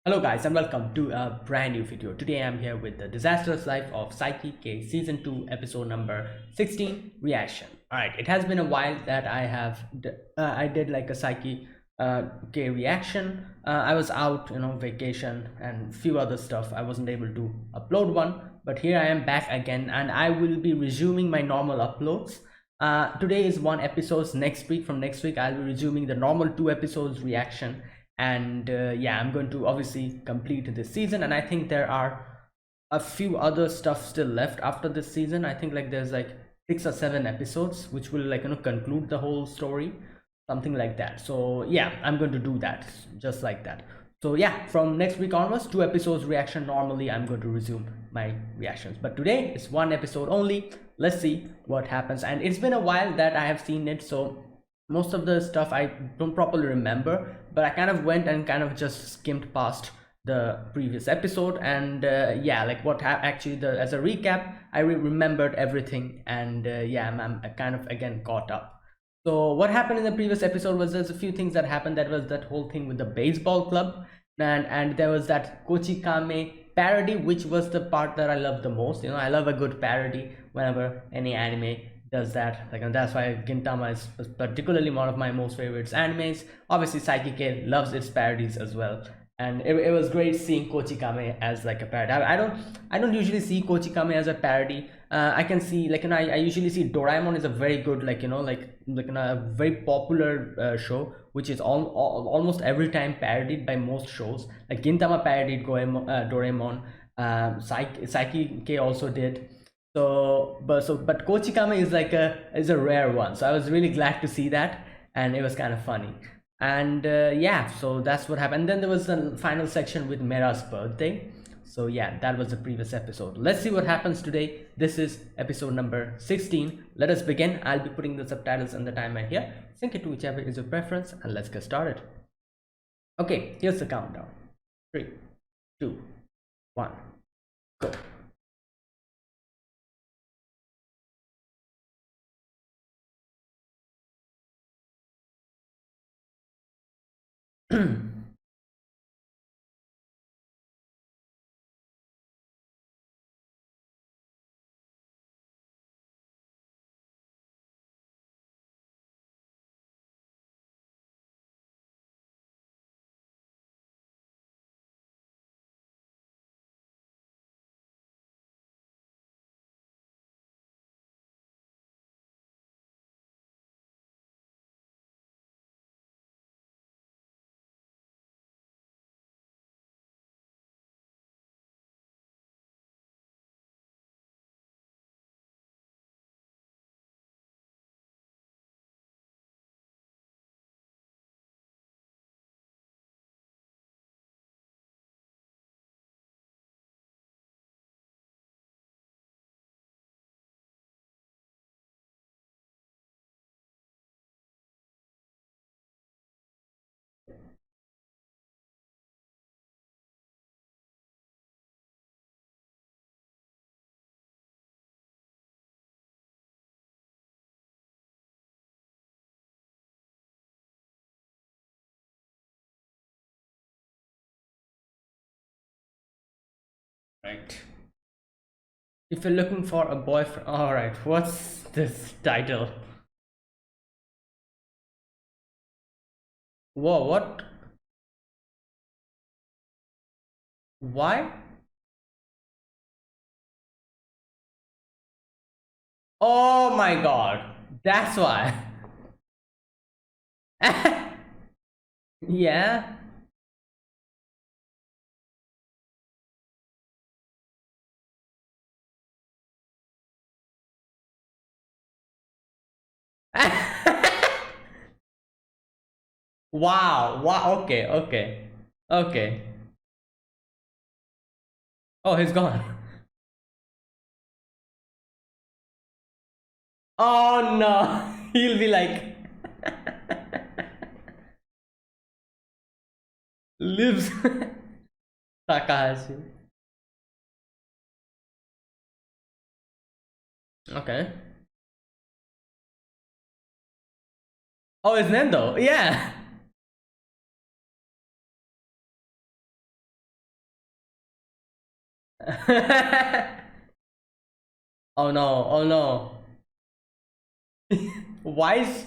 Hello guys and welcome to a brand new video. Today I'm here with the Disastrous Life of Saiki K Season 2 episode number 16 reaction. Alright, it has been a while that I did like a Saiki K reaction. I was out, vacation and few other stuff. I wasn't able to upload one, but here I am back again and I will be resuming my normal uploads. Today is one episode. From next week I'll be resuming the normal 2 episodes reaction, and yeah, I'm going to obviously complete this season, and I think there are a few other stuff still left after this season. I think like there's like 6 or 7 episodes which will like conclude the whole story, something like that. So yeah, I'm going to do that just like that. So yeah, from next week onwards, 2 episodes reaction. Normally I'm going to resume my reactions, but today it's 1 episode only. Let's see what happens. And it's been a while that I have seen it, so most of the stuff I don't properly remember, but I kind of went and kind of just skimmed past the previous episode. And yeah, like actually, the as a recap, I remembered everything. And yeah, I'm kind of again caught up. So what happened in the previous episode was there's a few things that happened. That was that whole thing with the baseball club, and there was that Kochikame parody, which was the part that I love the most. I love a good parody whenever any anime does that. Like, and that's why Gintama is particularly one of my most favorites animes. Obviously, Saiki loves its parodies as well, and it was great seeing Kochikame as like a parody. I don't usually see Kochikame as a parody. I can see, like, I usually see Doraemon is a very good, a very popular show, which is almost every time parodied by most shows. Like Gintama parodied Doraemon. Saiki K also did. But Kochikame is a rare one. So I was really glad to see that, and it was kind of funny. And yeah, so that's what happened. And then there was the final section with Mera's birthday. So yeah, that was the previous episode. Let's see what happens today. This is episode number 16. Let us begin. I'll be putting the subtitles and the timer here. Sync it to whichever is your preference, and let's get started. Okay, here's the countdown. 3, 2, 1, go. Right. If you're looking for a boyfriend, all right. What's this title? Whoa, what? Why? Oh my god. That's why. Yeah. Wow. Wow. Okay. Okay. Okay. Oh, he's gone. Oh no. He'll be like lives Takahashi. Okay. Oh, it's Nendo. Yeah. Oh no, oh no. Why is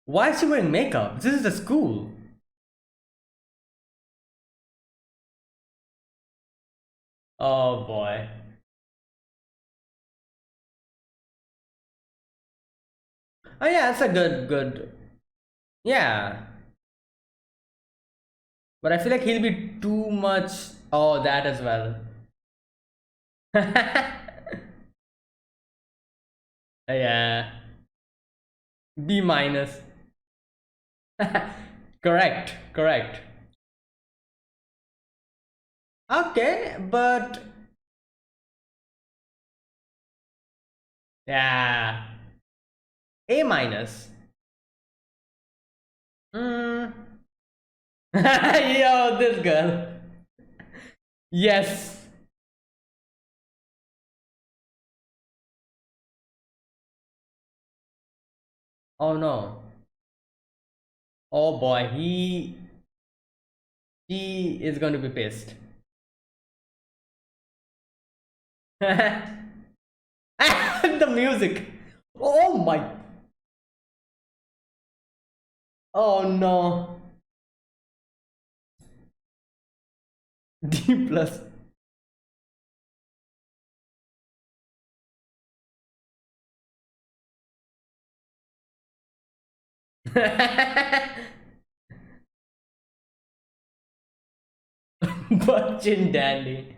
why is she wearing makeup? This is the school. Oh boy. Oh yeah, that's a good. Yeah. But I feel like he'll be too much. Oh, that as well. Yeah. B minus. Correct, correct. Okay, but yeah. A minus. Mm. Yo, this girl. Yes. Oh no. Oh boy, he is going to be pissed. The music. Oh my. Oh no. D plus. Butchin dandy.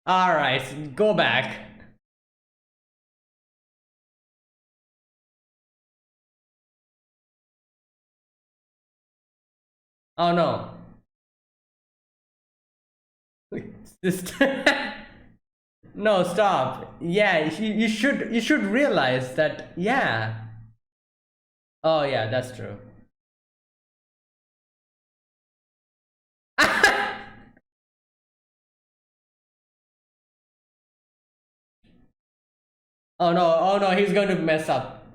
All right, go back. Oh no. Sister. No, stop. Yeah, you should realize that. Yeah. Oh yeah, that's true. Oh no, he's going to mess up.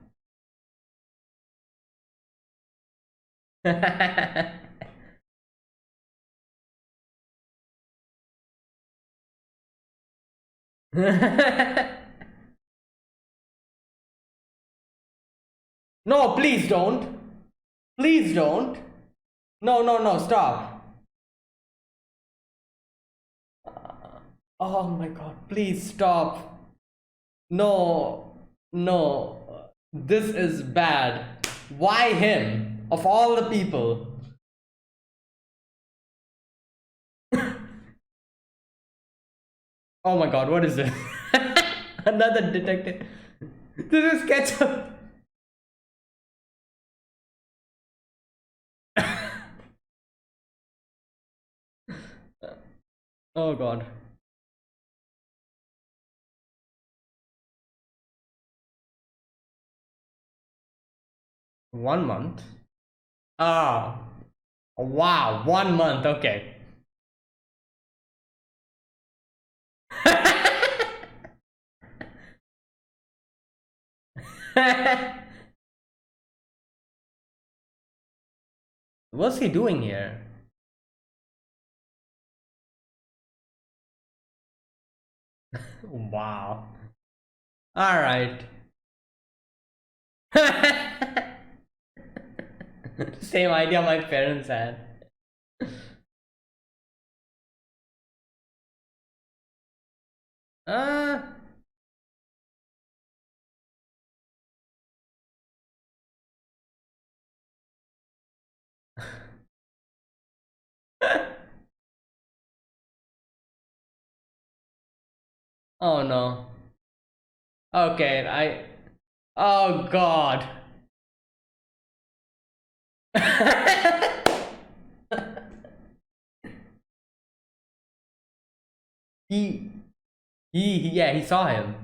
No, please don't. Please don't. No, no, no, stop. Oh my god, please stop. No, no. This is bad. Why him? Of all the people. Oh my god, what is this? Another detective. This is ketchup. Oh god. 1 month? Ah, wow, 1 month, okay. What's he doing here? Wow. Alright. Same idea my parents had. Uh, oh no. Okay, Oh god. he, yeah, he saw him.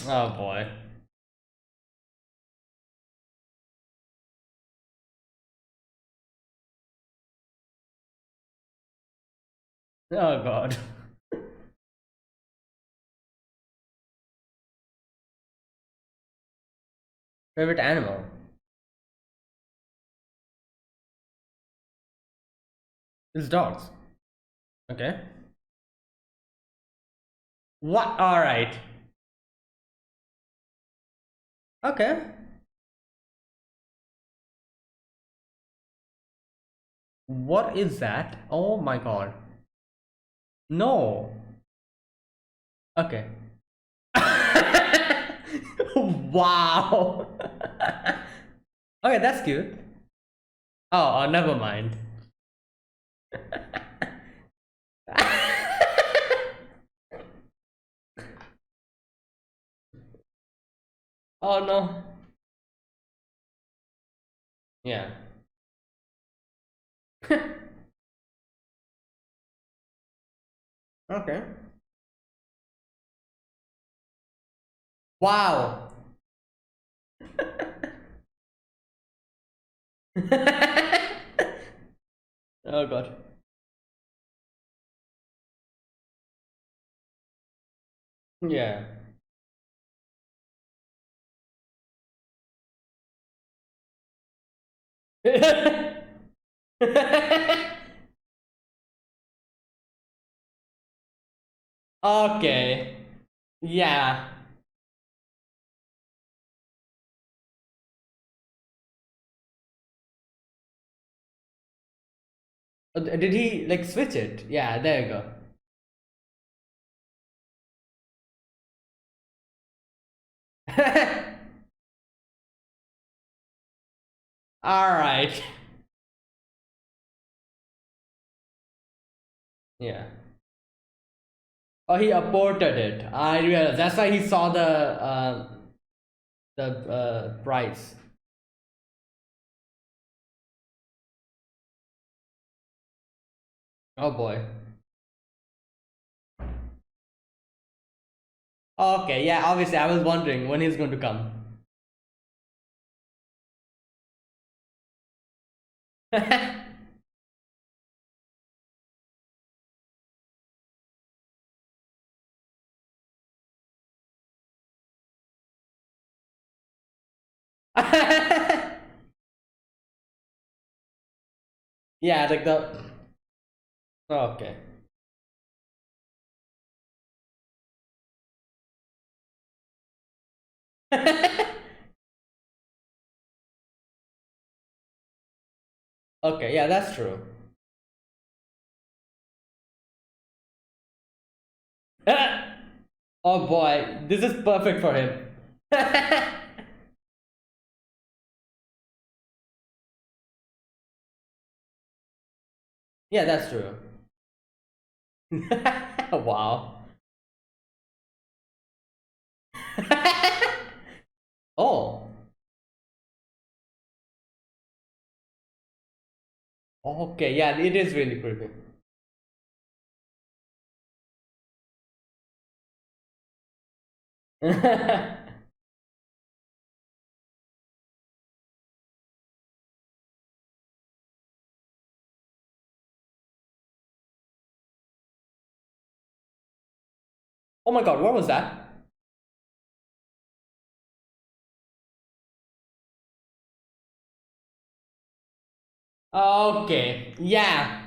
Oh boy. Oh god. Favorite animal is dogs. Okay. What? All right. Okay. What is that? Oh my god. No. Okay. Wow. Okay, that's cute. Oh, never mind. Oh no. Yeah. Okay. Wow. Oh god. Yeah. Okay. Yeah. Did he like switch it? Yeah, there you go. All right. Yeah. Oh, he aborted it. I realized. That's why he saw the price. Oh boy. Okay, yeah. Obviously, I was wondering when he's going to come. Yeah, like the. Okay. Okay, yeah, that's true. Oh boy, this is perfect for him. Yeah, that's true. Wow. Oh, okay, yeah, it is really creepy. Oh my god, what was that? Okay, yeah.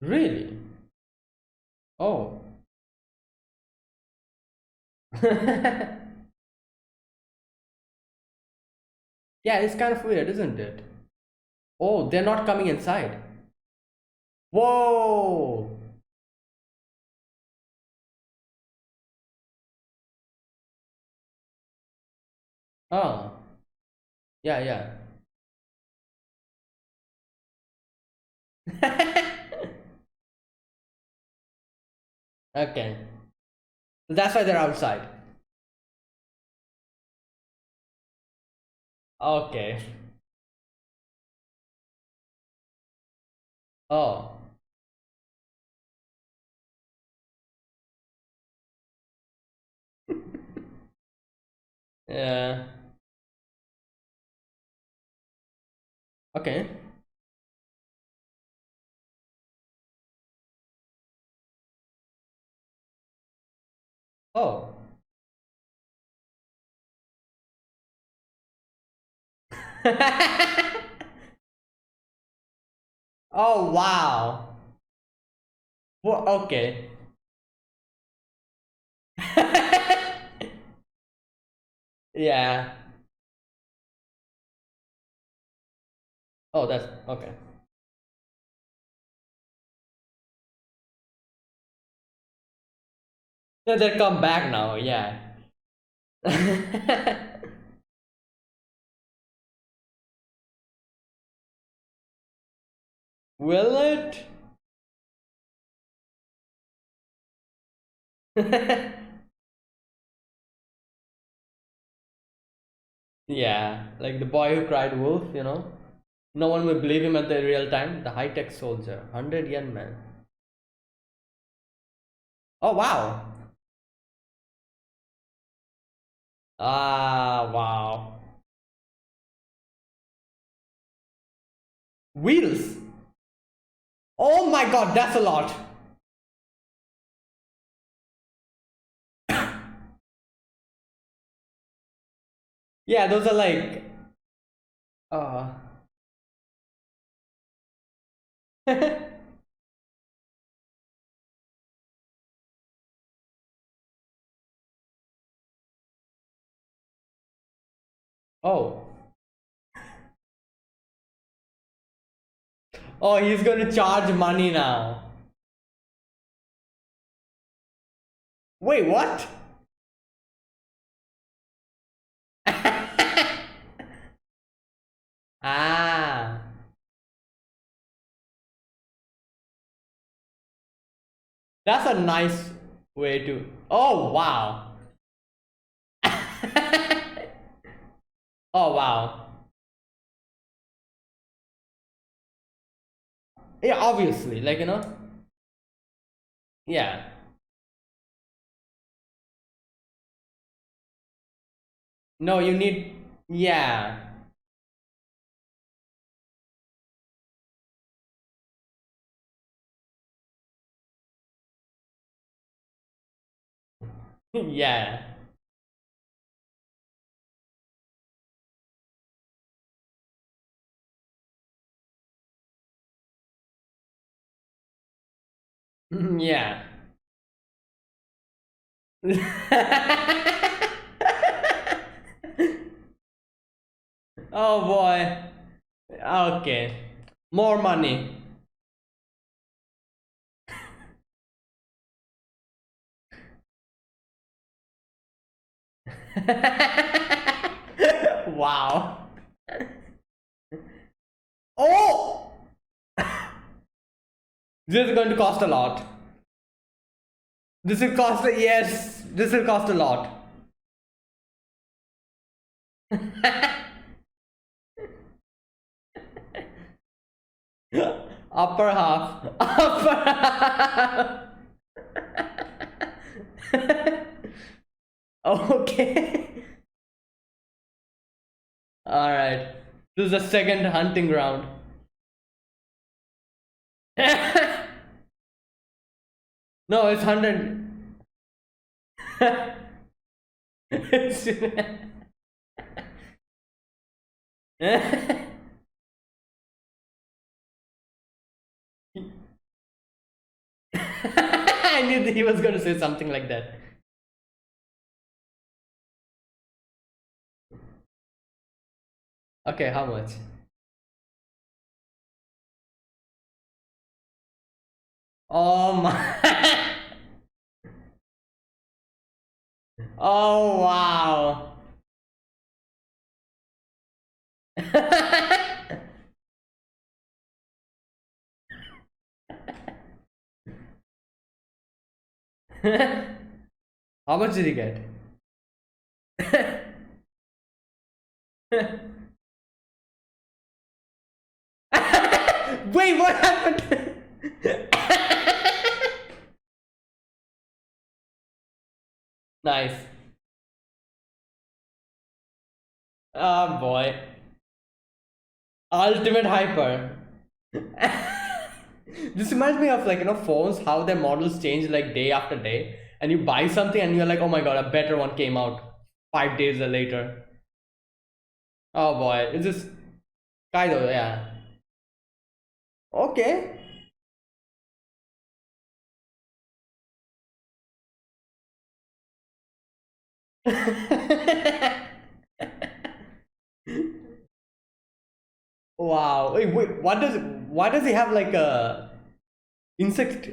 Really? Oh. Yeah, it's kind of weird, isn't it? Oh, they're not coming inside. Whoa! Oh, yeah, yeah. Okay. That's why they're outside. Okay. Oh. Yeah. Okay. Oh. Oh wow. Well, okay. Yeah. Oh, that's okay. Yeah, they come back now. Yeah. Will it? Yeah, like the boy who cried wolf, you know? No one will believe him at the real time. The high tech soldier, 100 yen man. Oh, wow. Ah, wow. Wheels. Oh my god, that's a lot. Yeah, those are like. Uh. Oh. Oh, he's gonna charge money now. Wait, what? Ah. That's a nice way to. Oh, wow. Oh, wow. Yeah, obviously. Like, you know? Yeah. No, you need. Yeah. Yeah. Yeah. Oh boy. Okay. More money. Wow. Oh! This is going to cost a lot. This will cost, yes, this will cost a lot. Upper half. Upper half. Okay. Alright. This is the second hunting ground. No, it's 100. I knew that he was going to say something like that. Okay, how much? Oh my. Oh wow. How much did he get? Wait, what happened? Nice. Oh boy. Ultimate hyper. This reminds me of, like, phones, how their models change like day after day, and you buy something and you're like, oh my god, a better one came out 5 days later. Oh boy, it's just Kaido, yeah. Okay. Wow. Wait, why does he have like a insect?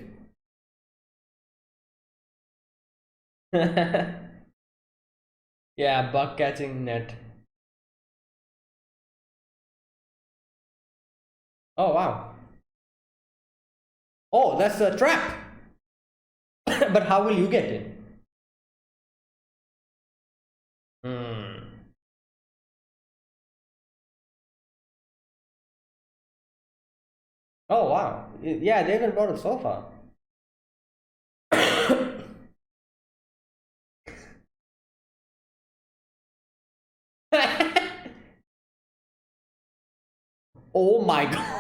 Yeah, bug catching net. Oh wow. Oh, that's a trap. But how will you get in? Hmm. Oh wow. Yeah, they even brought a sofa. Oh my god.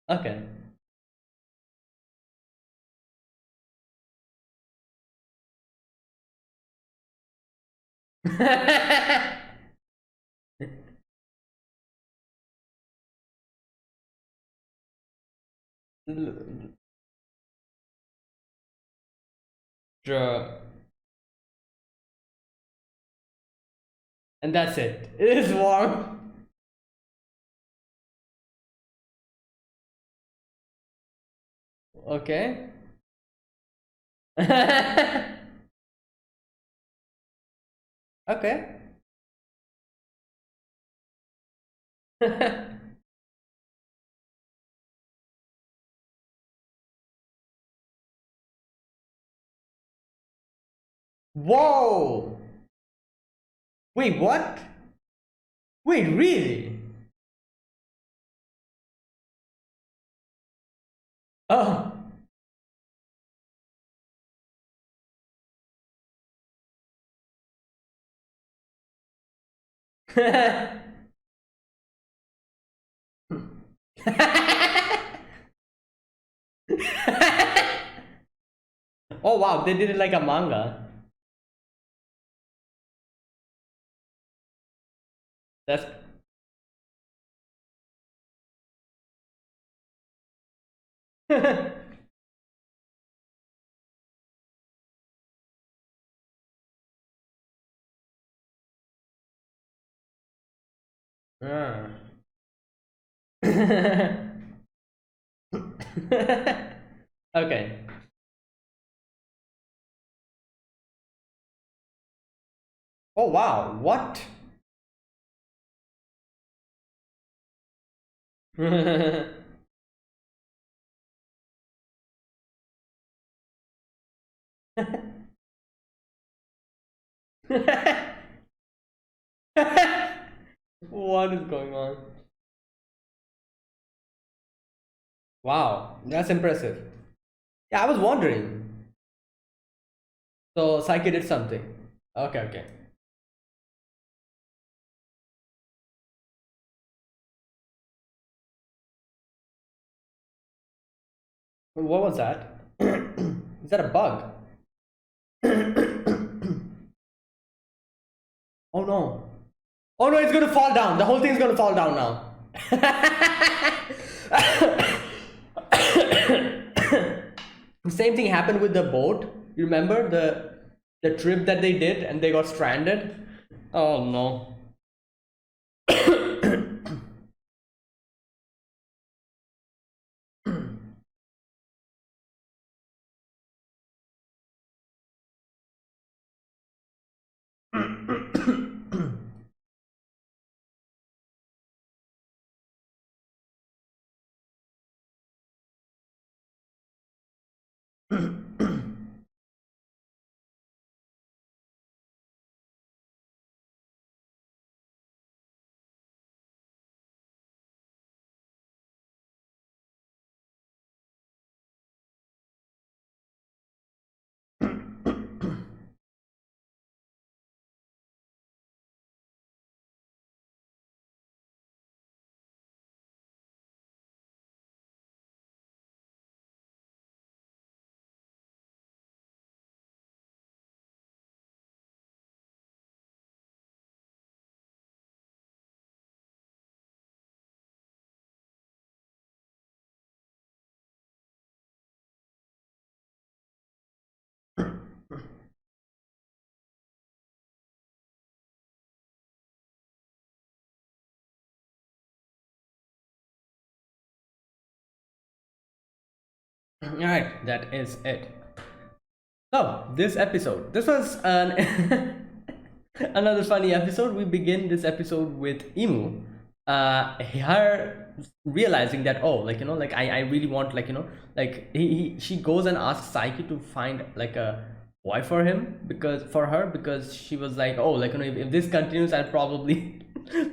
Okay. Sure. And that's it. It is warm. Okay. Okay. Whoa! Wait, what? Wait, really? Oh. Oh wow, they did it like a manga. That's. Ah. Okay. Oh wow, what? What is going on? Wow, that's impressive. Yeah, I was wondering. So Saiki did something. Okay, okay. What was that? Is that a bug? Oh no. Oh no, it's gonna fall down. The whole thing's gonna fall down now. Same thing happened with the boat. You remember the trip that they did and they got stranded? Oh no. All right, that is it. So, this episode, this was an another funny episode. We begin this episode with Emu, her realizing that, oh, like, like I really want, like, like she goes and asks Saiki to find like a boy for him, because for her, because she was like, oh, like, if this continues, I'll probably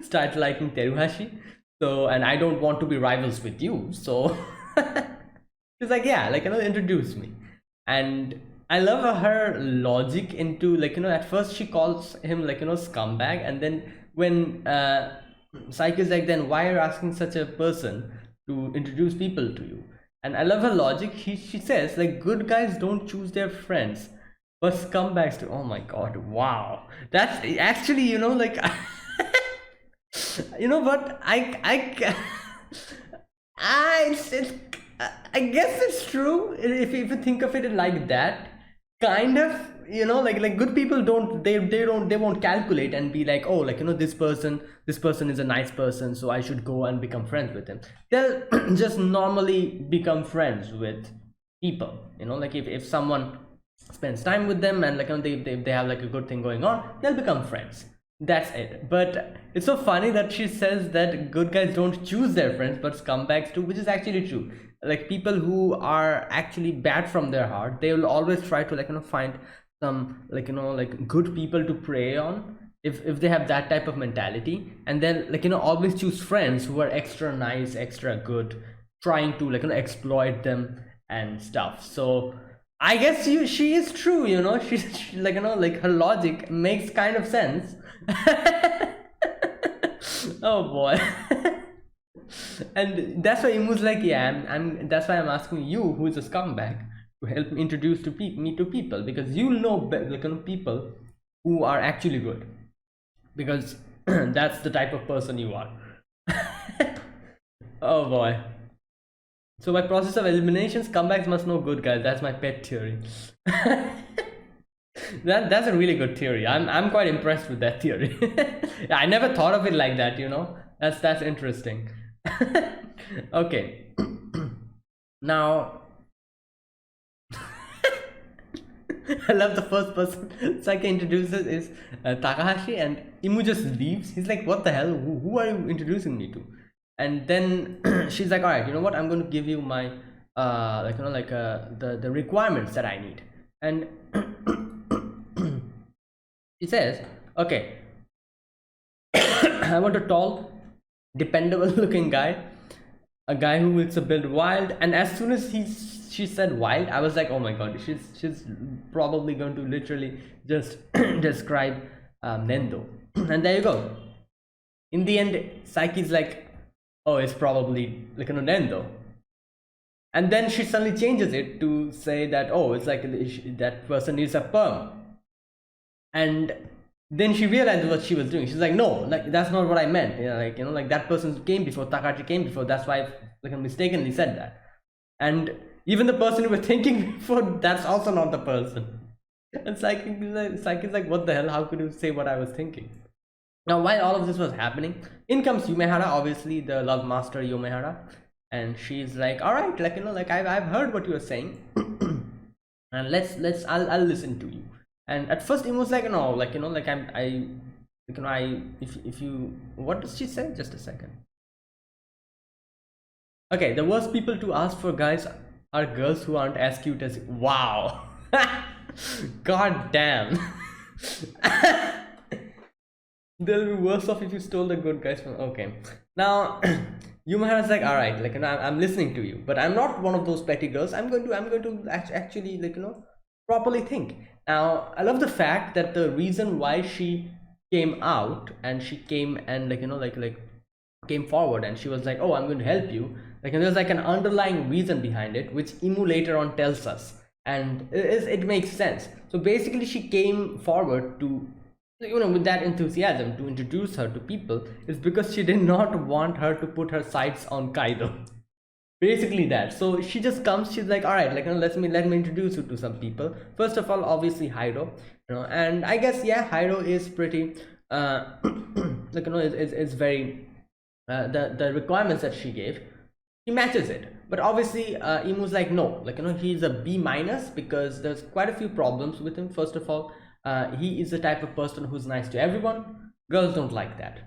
start liking Teruhashi. So, and I don't want to be rivals with you. So she's like, yeah, like, introduce me. And I love her logic into, like, at first she calls him, like, scumbag, and then when Psyche is like, then why are you asking such a person to introduce people to you? And I love her logic. She says, like, good guys don't choose their friends, but scumbags do. Oh my god, wow. That's actually, like, you know what? It's, I guess it's true if you think of it like that. Kind of, like good people don't, they won't calculate and be like, oh, like, this person is a nice person, so I should go and become friends with him. They'll just normally become friends with people, like if someone spends time with them and, like, they have like a good thing going on, they'll become friends. That's it. But it's so funny that she says that good guys don't choose their friends, but scumbags do, which is actually true. Like people who are actually bad from their heart, they will always try to, like, find some, like, like good people to prey on, if they have that type of mentality, and then, like, always choose friends who are extra nice, extra good, trying to, like, exploit them and stuff. So I guess she is true, she, like, like her logic makes kind of sense. Oh boy. And that's why Imu's like, yeah, I'm that's why I'm asking you, who is a scumbag, to help me introduce to me to people, because you'll know, like, people who are actually good, because that's the type of person you are. Oh boy. So by process of elimination, scumbags must know good guys. That's my pet theory. That's a really good theory. I'm quite impressed with that theory. I never thought of it like that, That's interesting. Okay. Now I love the first person Saiki introduces is Takahashi, and Imu just leaves. He's like, what the hell? Who are you introducing me to? And then she's like, all right, you know what? I'm going to give you my, like, like the requirements that I need. And she says, okay, I want a tall, dependable looking guy, a guy who is a bit wild. And as soon as she said wild, I was like, oh my god, she's probably going to literally just describe Nendo. And there you go. In the end, Saiki's like, oh, it's probably like Nendo. And then she suddenly changes it to say that, oh, it's like that person needs a perm. And then she realized what she was doing. She's like, no, like that's not what I meant. Like that person came before, Takahashi came before. That's why I, like, mistakenly said that. And even the person you were thinking before, that's also not the person. And Saiki's like, what the hell? How could you say what I was thinking? Now, while all of this was happening, in comes Yumehara, obviously the love master Yumehara, and she's like, all right, like, like I've heard what you were saying, and I'll listen to you. And at first, it was like, no, like, like if you, what does she say? Just a second. Okay, the worst people to ask for guys are girls who aren't as cute as, wow. God damn. They'll be worse off if you stole the good guys from, okay. Now, Yumehara's like, all right, like, I'm listening to you, but I'm not one of those petty girls. I'm going to actually, like, properly think. Now, I love the fact that the reason why she came out and she came and, like, like came forward and she was like, oh, I'm going to help you. Like, and there's like an underlying reason behind it, which Imu later on tells us, and it makes sense. So basically, she came forward to, with that enthusiasm to introduce her to people, is because she did not want her to put her sights on Kaido. Basically that. So she just comes, she's like, all right, like, let me introduce you to some people. First of all, obviously Hiro, and I guess, yeah, Hiro is pretty like, is very the requirements that she gave, he matches it. But obviously Imu's like, no, like, he's a B minus because there's quite a few problems with him. First of all, he is the type of person who's nice to everyone. Girls don't like that.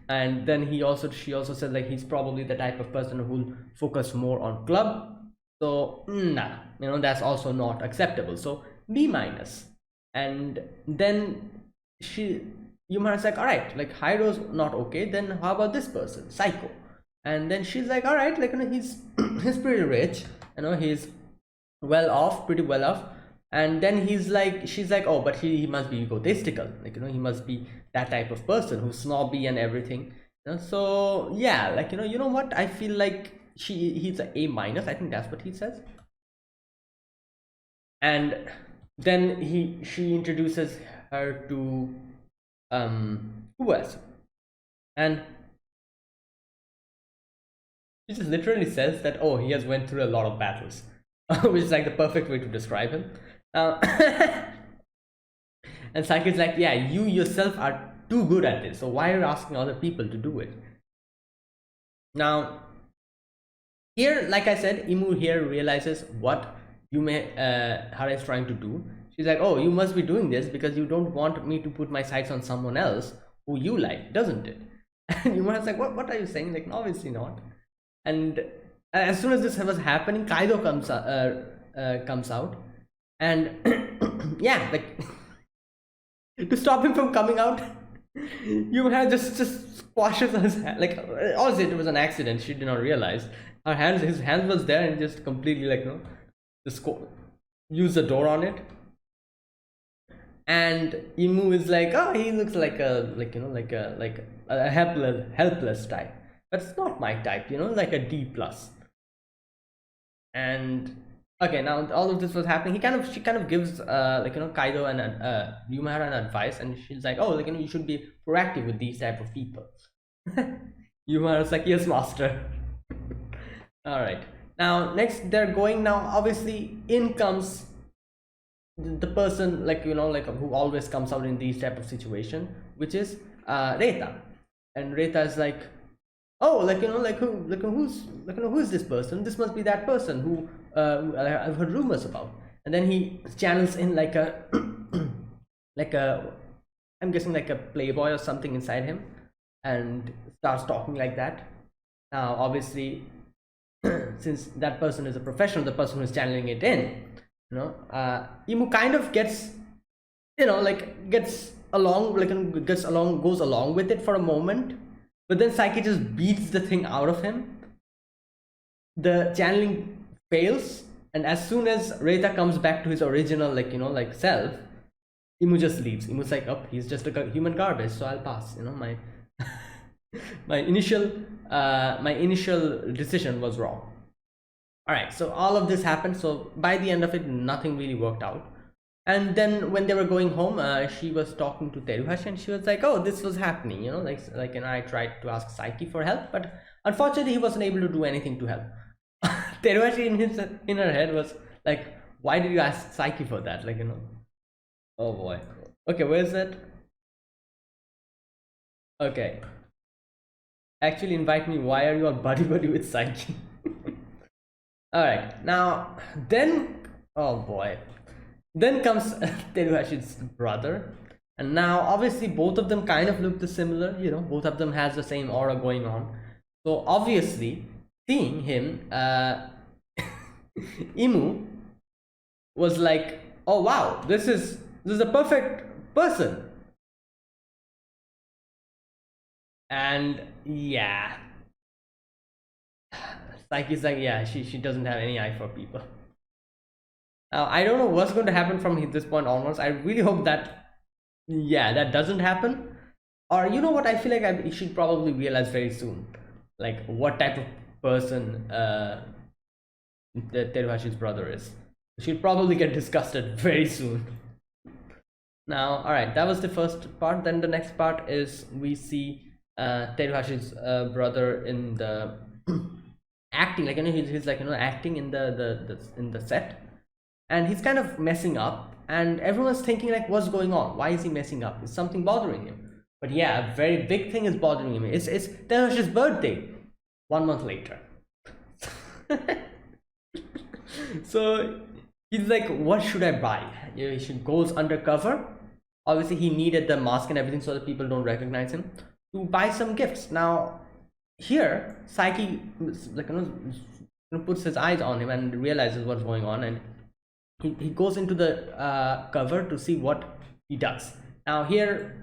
And then she also said like he's probably the type of person who'll focus more on club. So nah, that's also not acceptable. So B minus. And then she Yumara's like, all right, like Hyro's not okay, then how about this person, Psycho? And then she's like, all right, like, he's he's pretty rich, he's well off, pretty well off. And then she's like, oh, but he must be egotistical, like, he must be that type of person who's snobby and everything. So yeah, like, you know what, I feel like he's a A minus, I think that's what he says. And then she introduces her to who else, and he just literally says that, oh, he has went through a lot of battles, which is like the perfect way to describe him. uh, and Saiki's like, yeah, you yourself are too good at this, so why are you asking other people to do it? Now here, like I said, Imu here realizes what Hara is trying to do. She's like, oh, you must be doing this because you don't want me to put my sights on someone else who you like, doesn't it? And Yumara's like, what are you saying? Like, no, obviously not. And as soon as this was happening, Kaido comes out, and yeah, like to stop him from coming out, Yumara just squashes his hand. Like, obviously it was an accident. She did not realize his hand was there, and just completely, like, just use the door on it. And Imu is like, oh, he looks like a helpless type. But it's not my type, like a D plus. And okay, now all of this was happening. She kind of gives Kaido and Yumara an advice, and she's like, oh, like, you should be proactive with these type of people. Yumara's like, yes, master. All right. Now next they're going. Now obviously in comes the person, like, who always comes out in these type of situation, which is Reita. And Reita is like, oh, who's this person? This must be that person who I've heard rumors about. And then he channels in like a I'm guessing like a playboy or something inside him, and starts talking like that. Now obviously since that person is a professional, the person who's channeling it in, Imu kind of gets goes along with it for a moment, but then Saiki just beats the thing out of him. The channeling fails, and as soon as Reita comes back to his original self, Imu just leaves. Imu's like, oh, he's just a human garbage, so I'll pass. My my initial decision was wrong. All right, so all of this happened. So by the end of it, nothing really worked out. And then when they were going home, she was talking to Teruhashi, and she was like, oh, this was happening, and I tried to ask Saiki for help, but unfortunately he wasn't able to do anything to help. Teruhashi in her head was like, why did you ask Saiki for that? Oh boy. Okay, where is it? Okay. Actually invite me. Why are you all buddy with Saiki? Alright, now then, oh boy, then comes Teruhashi's brother, and now obviously both of them kind of look similar, both of them has the same aura going on. So obviously seeing him, Imu was like, oh wow, this is a perfect person. And yeah, Saiki's like, yeah, she doesn't have any eye for people. Now I don't know what's going to happen from this point onwards. I really hope that, yeah, that doesn't happen. Or you know what, I feel like I should probably realize very soon, like what type of person Teruhashi's brother is. She'll probably get disgusted very soon. Now, all right, that was the first part. Then the next part is we see Teruhashi's brother in the acting, he's acting in the set, and he's kind of messing up, and everyone's thinking like, what's going on? Why is he messing up? Is something bothering him? But yeah, a very big thing is bothering him. It's Teruhashi's birthday 1 month later. So he's like, what should I buy? He goes undercover. Obviously, he needed the mask and everything so that people don't recognize him, to buy some gifts. Now, here, Saiki, like, puts his eyes on him and realizes what's going on, and he goes into the cover to see what he does. Now, here,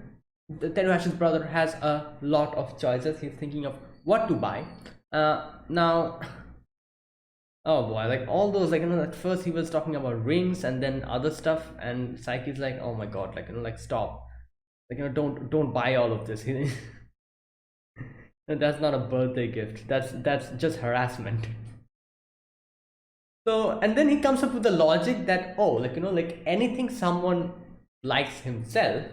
Teruhashi's brother has a lot of choices. He's thinking of what to buy. Now, oh boy, like all those, like, at first he was talking about rings and then other stuff, and Saiki's like, oh my god, like, like, stop, like, don't buy all of this. That's not a birthday gift. That's just harassment. So, and then he comes up with the logic that, oh, like, like anything someone likes himself,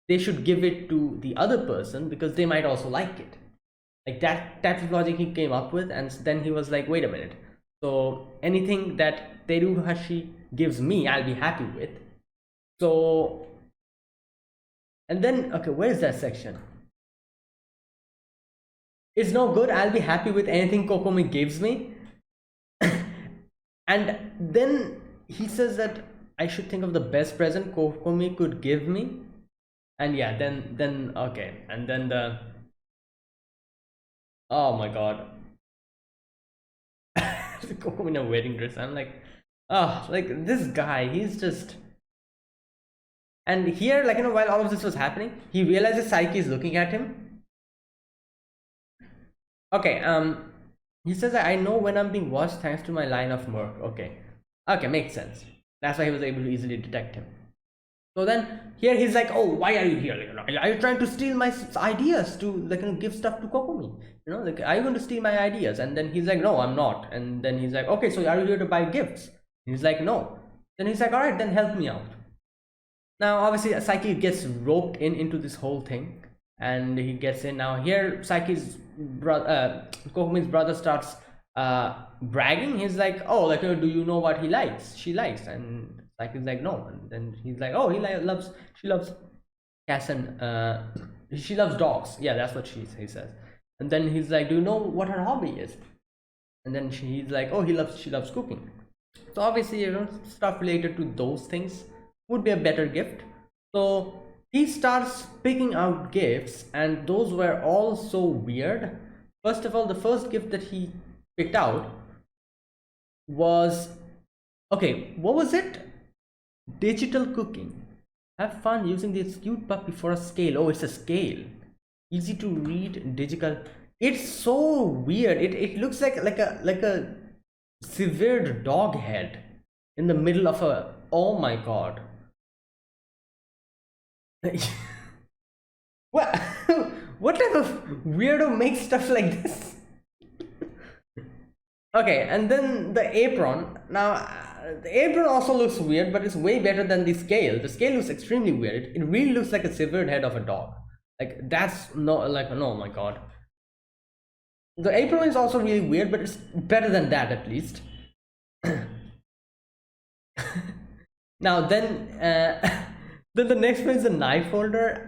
they should give it to the other person because they might also like it. Like that type of logic he came up with, and then he was like, wait a minute. So anything that Teruhashi gives me, I'll be happy with. So, and then, okay, where's that section? It's no good, I'll be happy with anything Kokomi gives me. And then he says that I should think of the best present Kokomi could give me. And yeah, then okay, and then the, oh my god, Kokomi in a wedding dress. I'm like, oh, like this guy, he's just. And here, like, while all of this was happening, he realizes Saiki is looking at him. Okay, he says that I know when I'm being watched thanks to my line of murk. Okay, makes sense. That's why he was able to easily detect him. So then here he's like, oh, why are you here? Like, are you trying to steal my ideas to, like, give stuff to Kokomi? Like, are you going to steal my ideas? And then he's like, no, I'm not. And then he's like, okay, so are you here to buy gifts? He's like, no. Then he's like, all right, then help me out. Now, obviously, Saiki gets roped into this whole thing, and he gets in. Now here, Saiki's brother, Kokomi's brother, starts bragging. He's like, oh, like, do you know what she likes? And Saiki's like, no. And then he's like, oh, she loves cats and she loves dogs. Yeah, that's what he says. And then he's like, do you know what her hobby is? And then he's like, oh, she loves cooking. So obviously, stuff related to those things would be a better gift. So he starts picking out gifts, and those were all so weird. First of all, the first gift that he picked out was, okay, what was it? Digital cooking. Have fun using this cute puppy for a scale. Oh, it's a scale. Easy to read, digital. It's so weird. It looks like a severed dog head in the middle of a, oh my god. What what type of weirdo makes stuff like this? Okay, and then the apron. Now the apron also looks weird, but it's way better than the scale. The scale looks extremely weird. It really looks like a severed head of a dog. Like, that's no, like, oh my god. The apron is also really weird, but it's better than that at least. Now then, then the next one is the knife holder.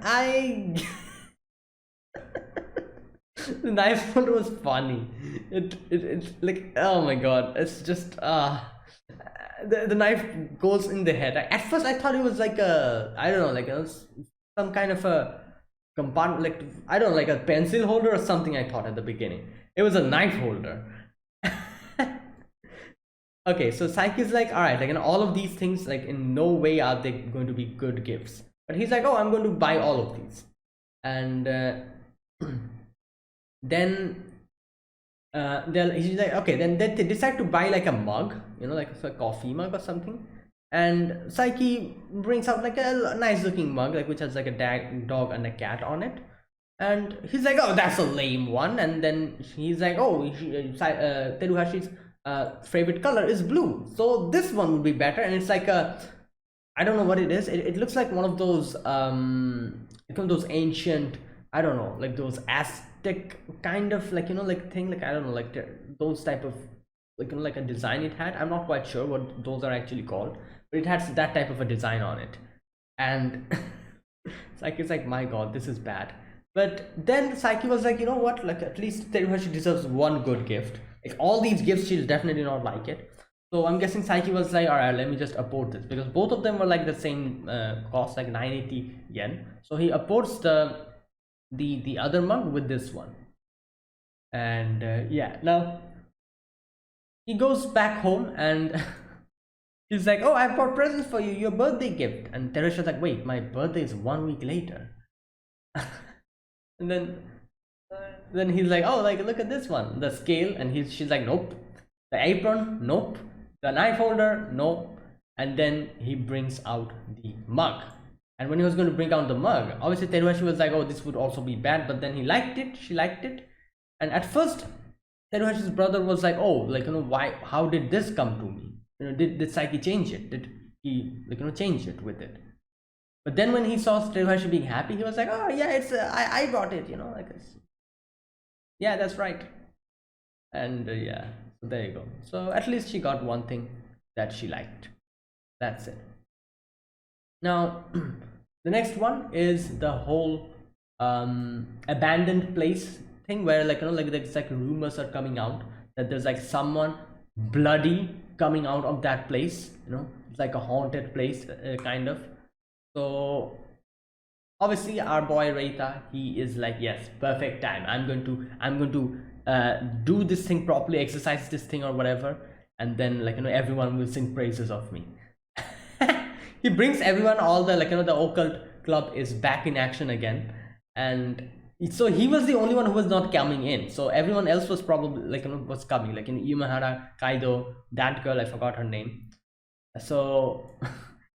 The knife holder was funny. It's like, oh my god, it's just the knife goes in the head. At first I thought it was like a, I don't know, like some kind of a compartment, like, I don't know, like a pencil holder or something. I thought at the beginning it was a knife holder. Okay, so Saiki's like, all right, like, all of these things, like, in no way are they going to be good gifts. But he's like, oh, I'm going to buy all of these. And then he's like, okay, then they decide to buy like a mug, like a coffee mug or something. And Saiki brings out like a nice looking mug, like, which has like a dog and a cat on it. And he's like, oh, that's a lame one. And then he's like, oh, Teruhashi's favorite color is blue, so this one would be better. And it's like a, I don't know what it is. It looks like one of those those ancient, I don't know, like those Aztec kind of, like, like thing, like, I don't know, like those type of, like, like a design it had. I'm not quite sure what those are actually called, but it has that type of a design on it. And it's like, my god, this is bad. But then Saiki was like, you know what, like, at least Teruhashi deserves one good gift. Like, all these gifts, she'll definitely not like it. So I'm guessing Saiki was like, all right, let me just abort this, because both of them were like the same cost, like 980 yen. So he aborts the other mug with this one, and yeah. Now he goes back home and he's like, oh, I bought presents for you, your birthday gift. And Teresha's like, wait, my birthday is 1 week later. And then he's like, oh, like look at this one, the scale. And she's like, nope. The apron, nope. The knife holder, nope. And then he brings out the mug. And when he was going to bring out the mug, obviously Teruhashi was like, oh, this would also be bad. But then he liked it, she liked it. And at first Teruhashi's brother was like, oh, like, why, how did this come to me? Did Saiki change it? Did he, like, change it with it? But then when he saw Teruhashi being happy, he was like, oh yeah, it's I got it, like it's, yeah, that's right. And yeah, so there you go. So at least she got one thing that she liked. That's it. Now the next one is the whole abandoned place thing, where like like there's like rumors are coming out that there's like someone bloody coming out of that place. It's like a haunted place, kind of. So obviously our boy Reita, he is like, yes, perfect time, I'm going to do this thing properly, exercise this thing or whatever, and then like everyone will sing praises of me. He brings everyone, all the like the occult club is back in action again, and so he was the only one who was not coming in, so everyone else was probably like was coming, like in Imahara, Kaido, that girl, I forgot her name. So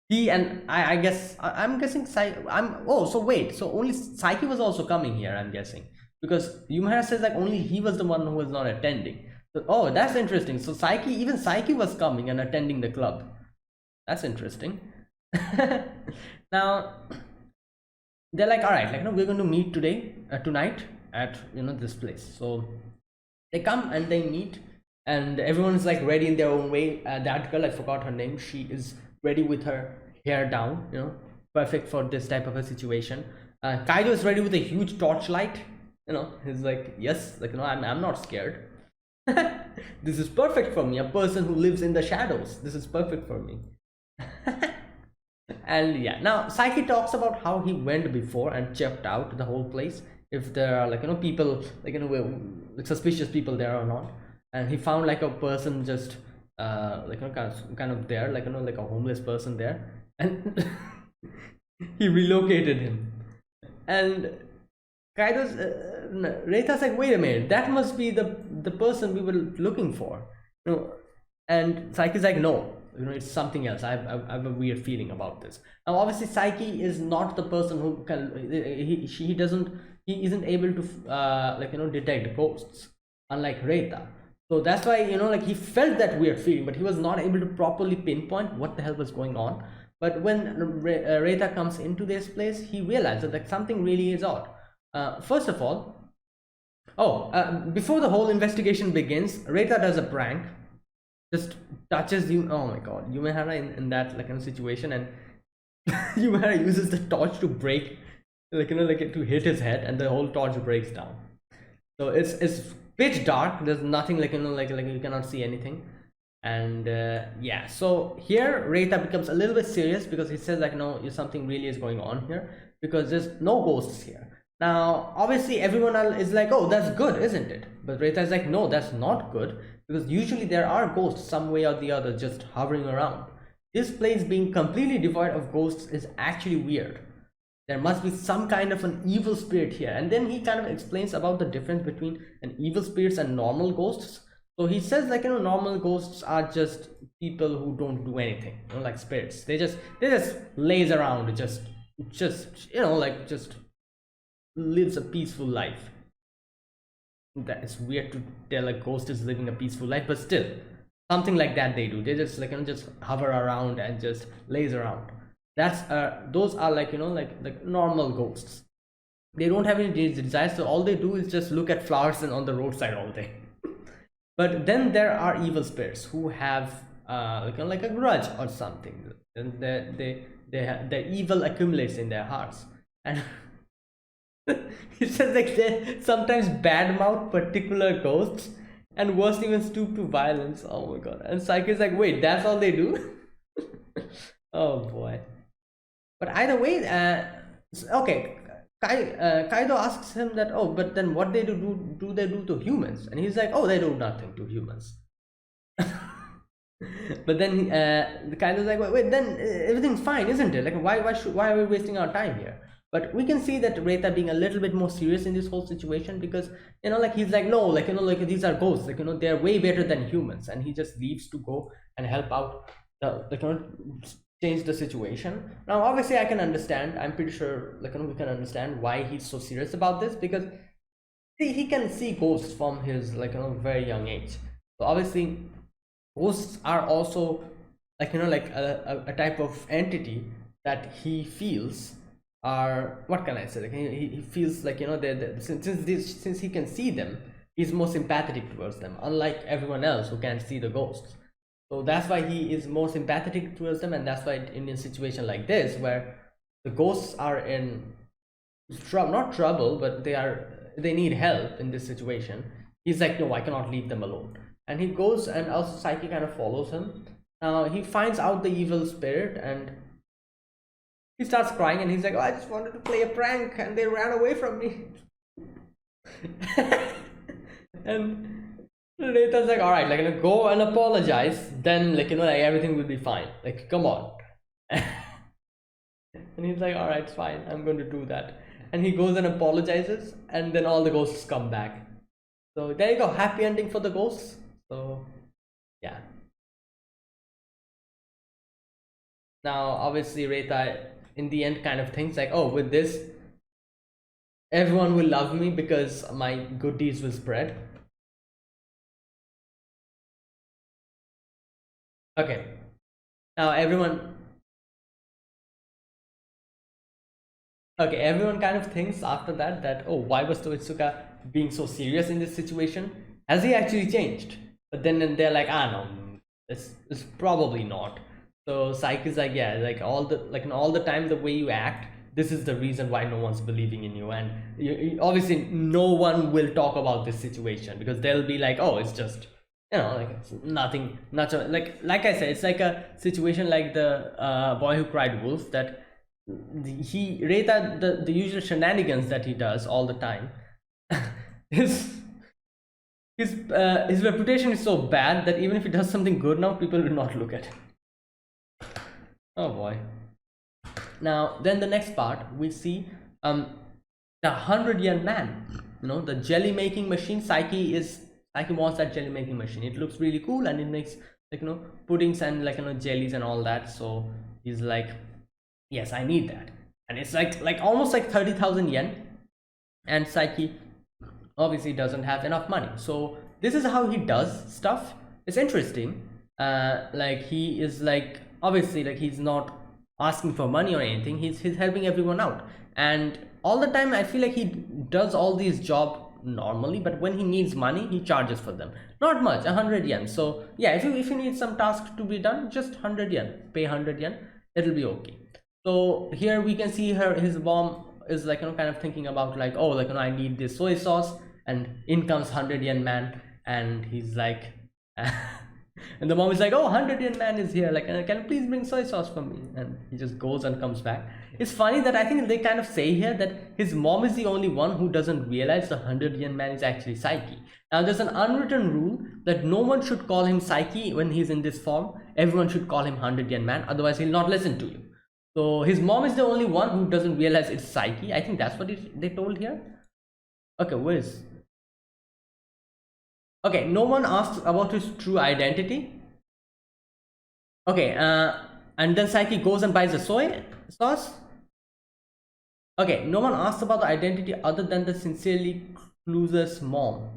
he and I guess I'm guessing so wait, so only Saiki was also coming here, I'm guessing, because Yumahara says like only he was the one who was not attending. So, oh, that's interesting. So even Saiki was coming and attending the club. That's interesting. Now they're like, all right, like we're going to meet tonight at this place. So they come and they meet, and everyone is like ready in their own way. That girl, I forgot her name, she is ready with her hair down, perfect for this type of a situation. Kaido is ready with a huge torchlight. He's like, yes, like I'm not scared. This is perfect for me, a person who lives in the shadows. This is perfect for me. And yeah, now Saiki talks about how he went before and checked out the whole place, if there are like people like like suspicious people there or not. And he found like a person just like kind of there, like like a homeless person there, and he relocated him. And Kaido's Reita's like, wait a minute, that must be the person we were looking for. And Saiki's like, no, it's something else. I have a weird feeling about this. Now obviously Saiki is not the person who can, he isn't able to like detect ghosts, unlike Reita. So that's why like he felt that weird feeling, but he was not able to properly pinpoint what the hell was going on. But when Reita comes into this place, he realizes that something really is odd. First of all, before the whole investigation begins, Reita does a prank, just touches you. Oh my god, Yumehara in that like situation, and Yumehara uses the torch to break, like like to hit his head, and the whole torch breaks down. So it's pitch dark. There's nothing, like like you cannot see anything. And yeah, so here Reita becomes a little bit serious, because he says like, no, something really is going on here, because there's no ghosts here. Now obviously everyone is like, oh, that's good, isn't it? But Reita is like, no, that's not good, because usually there are ghosts some way or the other just hovering around. This place being completely devoid of ghosts is actually weird. There must be some kind of an evil spirit here. And then he kind of explains about the difference between an evil spirits and normal ghosts. So he says like, normal ghosts are just people who don't do anything, like spirits. They just lays around, just like just lives a peaceful life. That is weird to tell a ghost is living a peaceful life, but still something like that they do. They just like just hover around and just lays around. That's those are like like normal ghosts. They don't have any desires, so all they do is just look at flowers and on the roadside all day. But then there are evil spirits who have like a grudge or something, and their evil accumulates in their hearts. And he says like they sometimes badmouth particular ghosts, and worst even stoop to violence. Oh my god. And Saiki is like, wait, that's all they do? Oh boy. But either way, okay, Kaido asks him that, oh, but then what they do they do to humans? And he's like, oh, they do nothing to humans. But then the Kaido's like, wait, then everything's fine, isn't it? Like, why are we wasting our time here? But we can see that Reita being a little bit more serious in this whole situation, because like he's like, no, like like these are ghosts, like they're way better than humans, and he just leaves to go and help out the change the situation. Now, obviously, I can understand. I'm pretty sure like we can understand why he's so serious about this, because he can see ghosts from his like very young age. So obviously, ghosts are also like like a type of entity that he feels are, what can I say, like he feels like since he can see them, he's more sympathetic towards them, unlike everyone else who can't see the ghosts. So that's why he is more sympathetic towards them, and that's why in a situation like this where the ghosts are in not trouble, but they need help in this situation, he's like, no, I cannot leave them alone. And he goes, and also Saiki kind of follows him. He finds out the evil spirit, and he starts crying, and he's like, oh, I just wanted to play a prank and they ran away from me. And Reita's like, all right, like go and apologize, then like like everything will be fine, like come on. And he's like, all right, it's fine, I'm going to do that. And he goes and apologizes, and then all the ghosts come back. So there you go, happy ending for the ghosts. So yeah. Now obviously Reita in the end kind of thinks like, oh, with this everyone will love me because my good deeds will spread. Okay, now everyone kind of thinks after that, oh, why was Toitsuka being so serious in this situation? Has he actually changed? But then they're like, no, it's probably not. So Saiki's like, yeah, like all the time the way you act, this is the reason why no one's believing in you. And obviously no one will talk about this situation, because they'll be like, oh, it's just like it's nothing, like I said, it's like a situation like the boy who cried wolf, that Reita, the usual shenanigans that he does all the time, his reputation is so bad that even if he does something good now, people will not look at him. Oh boy. Now then the next part we see the 100-yen man, the jelly making machine. Saiki wants that jelly making machine. It looks really cool, and it makes like puddings and like jellies and all that. So he's like, yes, I need that. And it's like almost like 30,000 yen, and Saiki obviously doesn't have enough money. So this is how he does stuff. It's interesting. Like he is like, obviously, like he's not asking for money or anything. He's helping everyone out, and all the time I feel like he does all these jobs normally, but when he needs money, he charges for them. Not much, 100 yen. So yeah, if you need some task to be done, just 100 yen, pay 100 yen, it'll be okay. So here we can see his mom is like kind of thinking about like, oh, like I need this soy sauce, and in comes 100-yen man, and he's like and the mom is like, oh, 100-yen man is here, like can you please bring soy sauce for me? And he just goes and comes back. It's funny that I think they kind of say here that his mom is the only one who doesn't realize the 100-yen man is actually Saiki. Now there's an unwritten rule that no one should call him Saiki when he's in this form. Everyone should call him 100-yen man, otherwise he'll not listen to you. So his mom is the only one who doesn't realize it's Saiki. I think that's what they told here. Okay, where is... Okay, no one asked about his true identity. Okay, and then Saiki goes and buys the soy sauce. Okay, no one asked about the identity other than the sincerely clueless mom.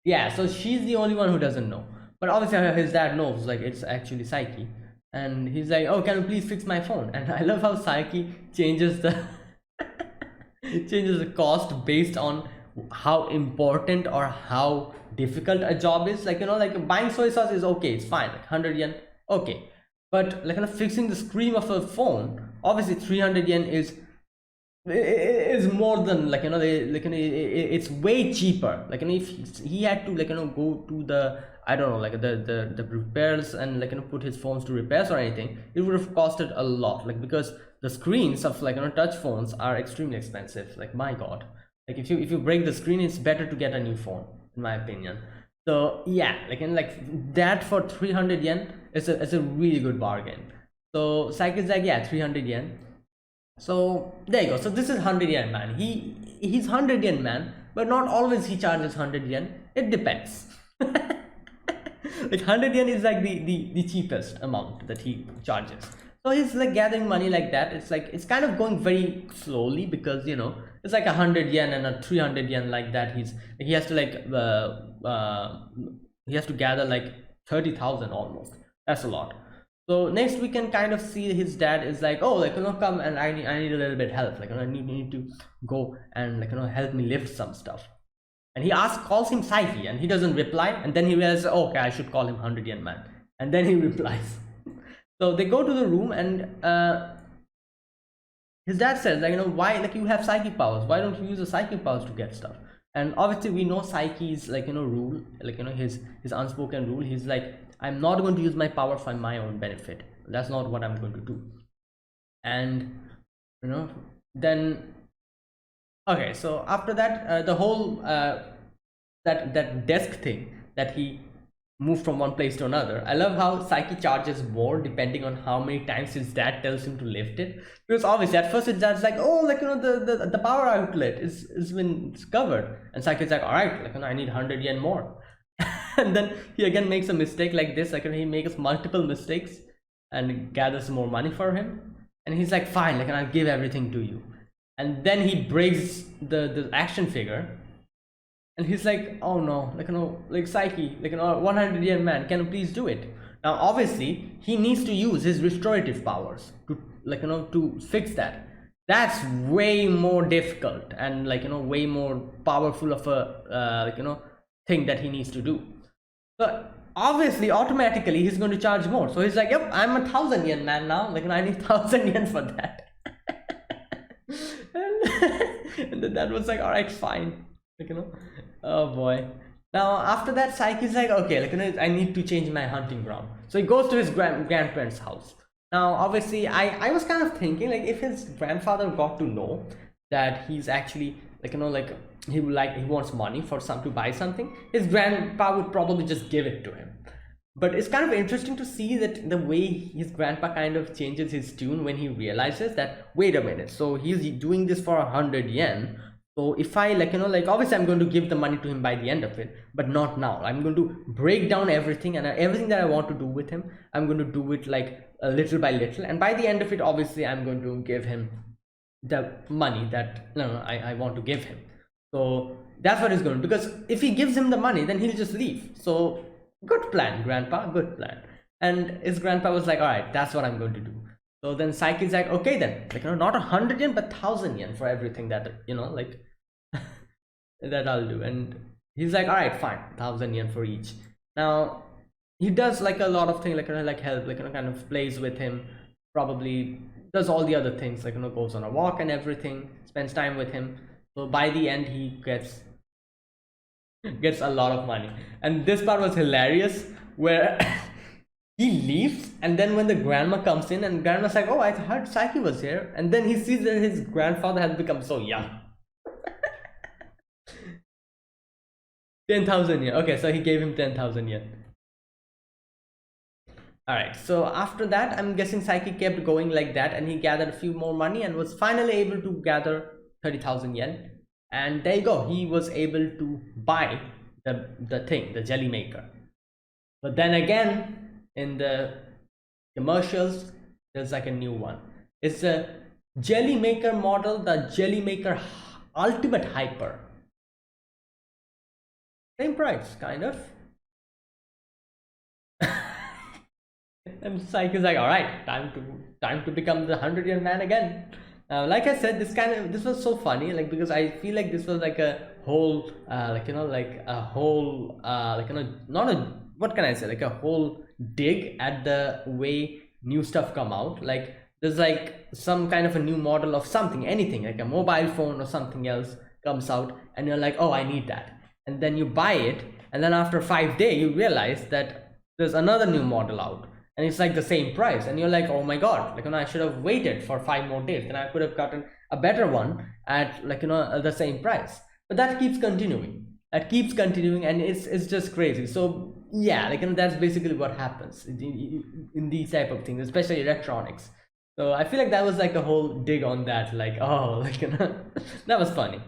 Yeah, so she's the only one who doesn't know. But obviously his dad knows, like it's actually Saiki. And he's like, oh, can you please fix my phone? And I love how Saiki changes the changes the cost based on how important or how difficult a job is. Like like buying soy sauce is okay, it's fine, like 100 yen, okay. But like fixing the screen of a phone, obviously 300 yen is is more than like, like, it's way cheaper. Like, if he had to, like, go to the, I don't know, like the repairs, and like, put his phones to repairs or anything, it would have costed a lot, like, because the screens of, like, touch phones are extremely expensive. Like, my god, like, if you break the screen, it's better to get a new phone, in my opinion. So yeah, like, and like that for 300 yen is a really good bargain. So Saiki is like, yeah, 300 yen. So there you go. So this is 100 yen man. He's 100 yen man, but not always he charges 100 yen. It depends. Like, 100 yen is like the cheapest amount that he charges. So he's like gathering money like that. It's like, it's kind of going very slowly, because it's like 100 yen and a 300 yen, like that. He has to like he has to gather like 30,000 almost. That's a lot. So next we can kind of see his dad is like, oh, like, come, and I need a little bit help, like, I need to go and, like, help me lift some stuff. And he calls him Saiki, and he doesn't reply, and then he realizes, oh, okay, I should call him 100 yen man, and then he replies. So they go to the room, and his dad says, like, why, like, you have psychic powers, why don't you use the psychic powers to get stuff? And obviously we know Saiki's, like, rule, like, his unspoken rule. He's like, I'm not going to use my power for my own benefit. That's not what I'm going to do. And then, okay, so after that, the whole that desk thing that he moved from one place to another. I love how Saiki charges more depending on how many times his dad tells him to lift it. Because obviously at first his dad's like, oh, like, the power outlet is been covered, and Saiki's like, all right, like, I need 100 yen more. And then he again makes a mistake like this, like, he makes multiple mistakes and gathers more money for him, and he's like, fine, like, I'll give everything to you. And then he breaks the action figure, and he's like, oh no, like, like, Saiki, like, 100 yen man, can you please do it? Now obviously he needs to use his restorative powers to, like, to fix that. That's way more difficult, and, like, way more powerful of a like, thing that he needs to do. So obviously automatically he's going to charge more. So he's like, yep, I'm 1,000 yen man now, like, I need 1,000 yen for that. And then that was like, all right, fine, like, oh boy. Now after that, Saiki's like, okay, like, I need to change my hunting ground. So he goes to his grandparents' house. Now obviously I was kind of thinking, like, if his grandfather got to know that he's actually, like, like, he wants money for to buy something, his grandpa would probably just give it to him. But it's kind of interesting to see that the way his grandpa kind of changes his tune when he realizes that, wait a minute, so he's doing this for 100 yen. So if I, like, like, obviously I'm going to give the money to him by the end of it, but not now. I'm going to break down everything, and everything that I want to do with him, I'm going to do it, like, little by little, and by the end of it, obviously I'm going to give him the money that I want to give him. So that's what he's going to do, because if he gives him the money, then he'll just leave. So good plan, grandpa, good plan. And his grandpa was like, all right, that's what I'm going to do. So then Saiki's like, okay then, like, not 100 yen, but 1,000 yen for everything that, like, that I'll do. And he's like, all right, fine, 1,000 yen for each. Now he does, like, a lot of things, like help, like, kind of plays with him, probably does all the other things, like, goes on a walk and everything, spends time with him. So by the end he gets a lot of money. And this part was hilarious, where he leaves, and then when the grandma comes in, and grandma's like, oh, I heard Saiki was here, and then he sees that his grandfather has become so young. 10,000 yen. Okay, so he gave him 10,000 yen. All right, so after that, I'm guessing Saiki kept going like that, and he gathered a few more money and was finally able to gather 30,000 yen. And there you go, he was able to buy the jelly maker. But then again, in the commercials, there's like a new one. It's a jelly maker model, the jelly maker ultimate hyper. Same price, kind of. And Saiki is like, all right, time to become the 100 yen man again. Like I said, this was so funny, like, because I feel like this was like a whole like, like a whole like, not a, what can I say, like a whole dig at the way new stuff come out. Like there's like some kind of a new model of something, anything like a mobile phone or something else comes out, and you're like, oh, I need that, and then you buy it, and then after 5 days you realize that there's another new model out, and it's like the same price, and you're like, oh my god, like, I should have waited for 5 more days, then I could have gotten a better one at, like, the same price. But that keeps continuing, and it's just crazy. So yeah, like, that's basically what happens in these type of things, especially electronics. So I feel like that was like a whole dig on that, like, oh, like, that was funny.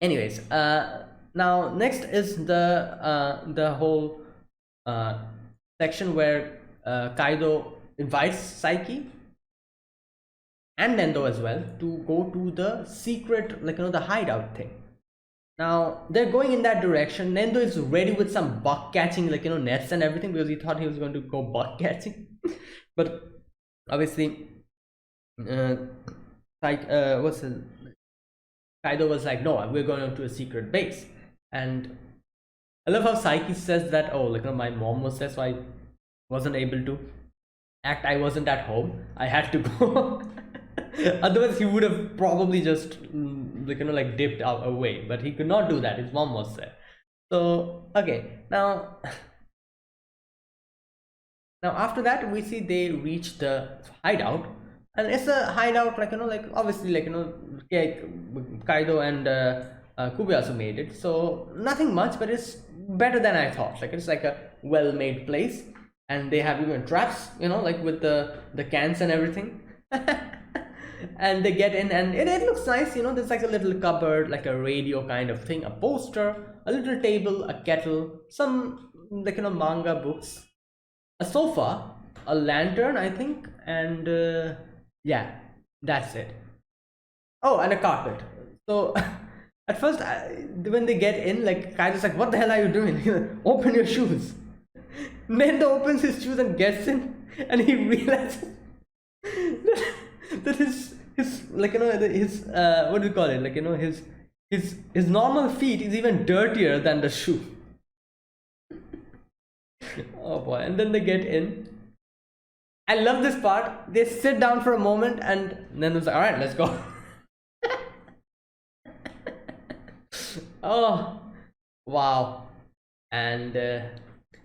Anyways, now next is the whole uh section where Kaido invites Saiki and Nendo as well to go to the secret, like, the hideout thing. Now they're going in that direction. Nendo is ready with some bug catching, like, nets and everything, because he thought he was going to go bug catching. But obviously, what's his, Kaido was like, no, we're going to a secret base. And I love how Saiki says that, oh, like, my mom was there, so I wasn't able to act. I wasn't at home. I had to go. Otherwise, he would have probably just, like, like, dipped out away. But he could not do that. His mom was there. So okay, now after that, we see they reach the hideout, and it's a hideout, like, like, obviously, like, Kaido and Kubiasu made it, so nothing much, but it's better than I thought. Like, it's like a well-made place, and they have even traps, like, with the cans and everything. And they get in, and it looks nice. There's like a little cupboard, like a radio kind of thing, a poster, a little table, a kettle, some, like, manga books, a sofa, a lantern, I think, and yeah, that's it. Oh, and a carpet. So at first, when they get in, like, Kaido's like, what the hell are you doing? Open your shoes. Nendo opens his shoes and gets in, and he realizes that his, like, his what do you call it, like, his normal feet is even dirtier than the shoe. Oh boy. And then they get in. I love this part. They sit down for a moment, and then it's like, all right, let's go. Oh, wow. And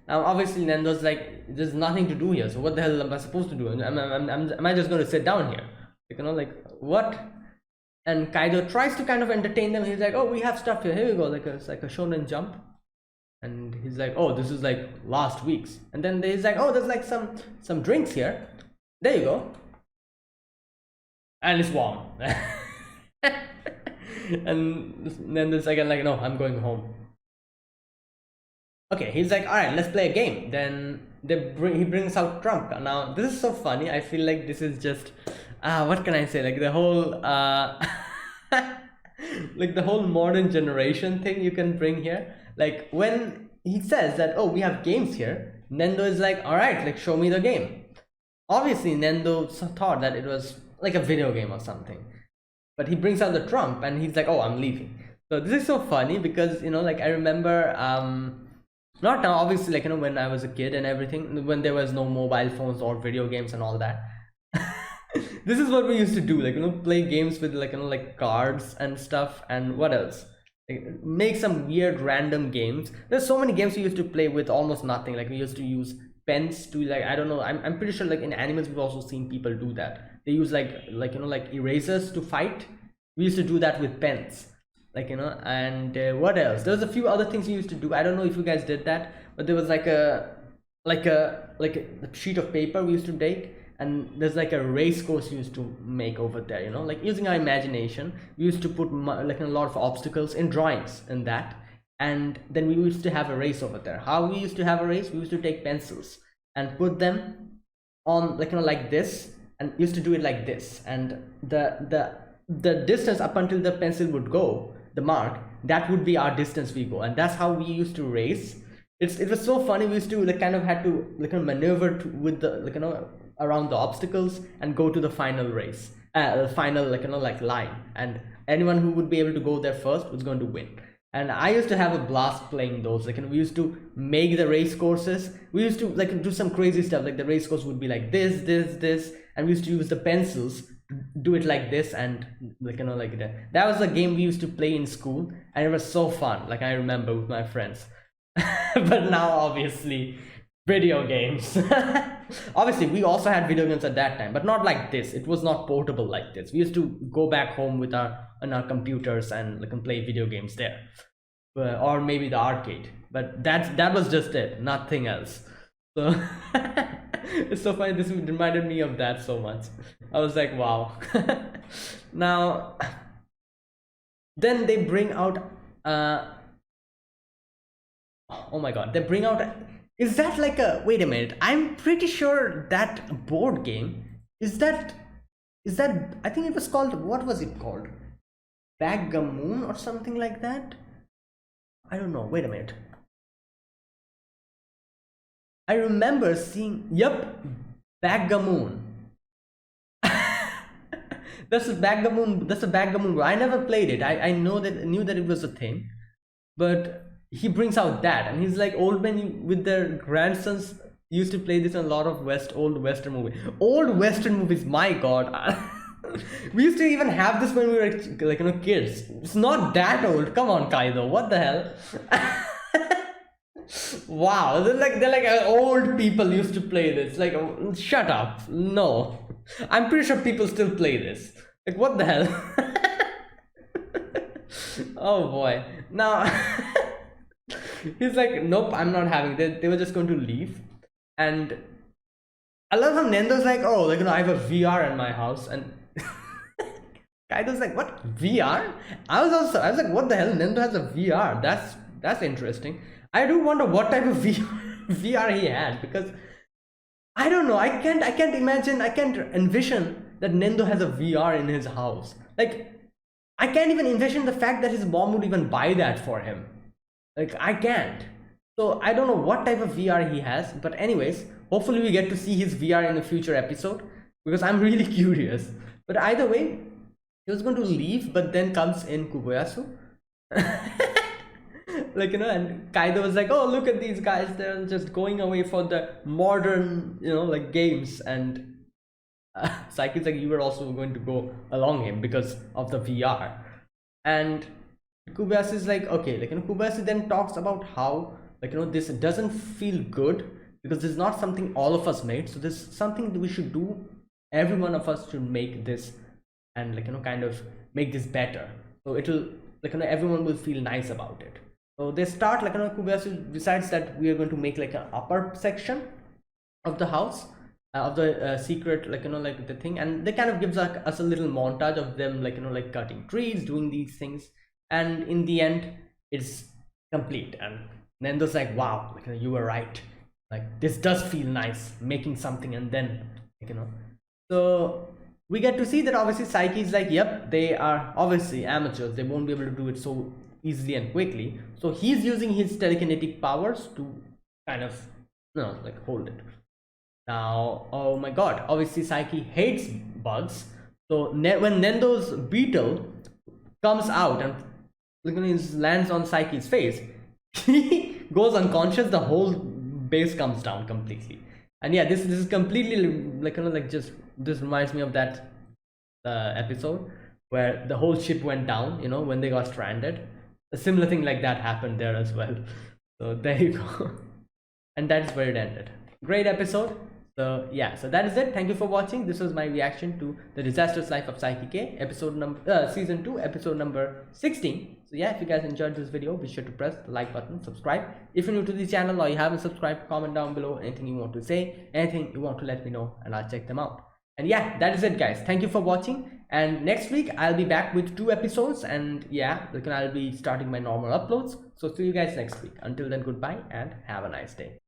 now obviously Nendo's like, there's nothing to do here, so what the hell am I supposed to do? Am I just going to sit down here? Like, what? And Kaido tries to kind of entertain them. He's like, oh, we have stuff here. Here we go. Like, it's like a shonen jump. And he's like, oh, this is like last week's. And then he's like, oh, there's like some drinks here. There you go. And it's warm. And then the second, like, no, I'm going home. Okay, he's like, all right, let's play a game. Then he brings out Trump. Now this is so funny. I feel like this is just what can I say, like, the whole like, the whole modern generation thing you can bring here. Like, when he says that, oh, we have games here, Nendo is like, all right, like, show me the game. Obviously Nendo thought that it was like a video game or something, but he brings out the Trump, and he's like, oh, I'm leaving. So this is so funny because, like, I remember not now, obviously, like, when I was a kid and everything, when there was no mobile phones or video games and all that. This is what we used to do, like, play games with, like, like, cards and stuff. And what else, like, make some weird random games. There's so many games we used to play with almost nothing. Like, we used to use pens to, like, I don't know, I'm pretty sure, like, in animes we've also seen people do that. They use like like erasers to fight. We used to do that with pens, like, and what else, there was a few other things we used to do. I don't know if you guys did that, but there was like a sheet of paper we used to take, and there's like a race course we used to make over there, like, using our imagination. We used to put like a lot of obstacles in drawings in that, and then we used to have a race over there. How we used to have a race? We used to take pencils and put them on, like, like this, and used to do it like this, and the distance up until the pencil would go, the mark, that would be our distance we go, and that's how we used to race. It was so funny. We used to, like, kind of had to, like, maneuver with the, like, around the obstacles and go to the final race, the final, like, like, line, and anyone who would be able to go there first was going to win. And I used to have a blast playing those. Like, and we used to make the race courses. We used to like do some crazy stuff. Like the race course would be like this, and we used to use the pencils to do it like this, and like like that. That was the game we used to play in school, and it was so fun. Like I remember with my friends. But now, obviously, video games. Obviously, we also had video games at that time, but not like this. It was not portable like this. We used to go back home with our computers and like and play video games there, or maybe the arcade. But that was just it, nothing else. So it's so funny. This reminded me of that so much. I was like, wow. Now, then they bring out. Oh my god, they bring out. Is that like a? Wait a minute. I'm pretty sure that board game is that. Is that? I think it was called. What was it called? Backgammon or something like that. I don't know. Wait a minute. I remember seeing. Yep, backgammon. That's a backgammon. That's a backgammon. I never played it. I knew that it was a thing, but he brings out that, and he's like old men with their grandsons used to play this in a lot of old western movies. My god. We used to even have this when we were like kids. It's not that old. Come on, Kaido, what the hell? Wow, they're like old people used to play this. Like, shut up. No, I'm pretty sure people still play this. Like, what the hell? Oh boy. Now he's like, nope, I'm not having it. They were just going to leave. And I love how Nendo's like, oh, like, I have a VR in my house. And Kaido's like, what? VR? I was like, what the hell? Nendo has a VR. That's interesting. I do wonder what type of VR he had, because I don't know. I can't imagine. I can't envision that Nendo has a VR in his house. Like, I can't even envision the fact that his mom would even buy that for him. Like, I can't. So I don't know what type of VR he has. But anyways, hopefully we get to see his VR in a future episode, because I'm really curious. But either way, he was going to leave, but then comes in Kuboyasu. Like, and Kaido was like, oh, look at these guys, they're just going away for the modern, like games. And Saiki's like, you were also going to go along him because of the VR. And Kuboyasu is like, okay, like, Kuboyasu then talks about how, like, this doesn't feel good because this is not something all of us made. So this is something that we should do. Every one of us should make this and, like, kind of make this better. So it'll, like, everyone will feel nice about it. So they start, like, Kuboyasu decides that we are going to make like an upper section of the house, of the secret, like, like the thing. And they kind of gives us a little montage of them, like, like cutting trees, doing these things. And in the end, it's complete. And Nendo's like, wow, like, you were right. Like, this does feel nice, making something. And then, like, so we get to see that obviously Saiki is like, yep, they are obviously amateurs. They won't be able to do it so easily and quickly. So he's using his telekinetic powers to kind of, like, hold it. Now, oh my god, obviously Saiki hates bugs. So when Nendo's beetle comes out and lands on Saiki's face, he goes unconscious. The whole base comes down completely. And yeah, this is completely like just this reminds me of that episode where the whole ship went down, when they got stranded. A similar thing like that happened there as well. So there you go. And that's where it ended. Great episode. So yeah, so that is it. Thank you for watching. This was my reaction to The Disastrous Life of Saiki K, season 2, episode number 16. So yeah, if you guys enjoyed this video, be sure to press the like button, subscribe. If you're new to the channel or you haven't subscribed, comment down below anything you want to say, anything you want to let me know, and I'll check them out. And yeah, that is it, guys. Thank you for watching. And next week I'll be back with 2 episodes, and yeah, I'll be starting my normal uploads. So see you guys next week. Until then, goodbye and have a nice day.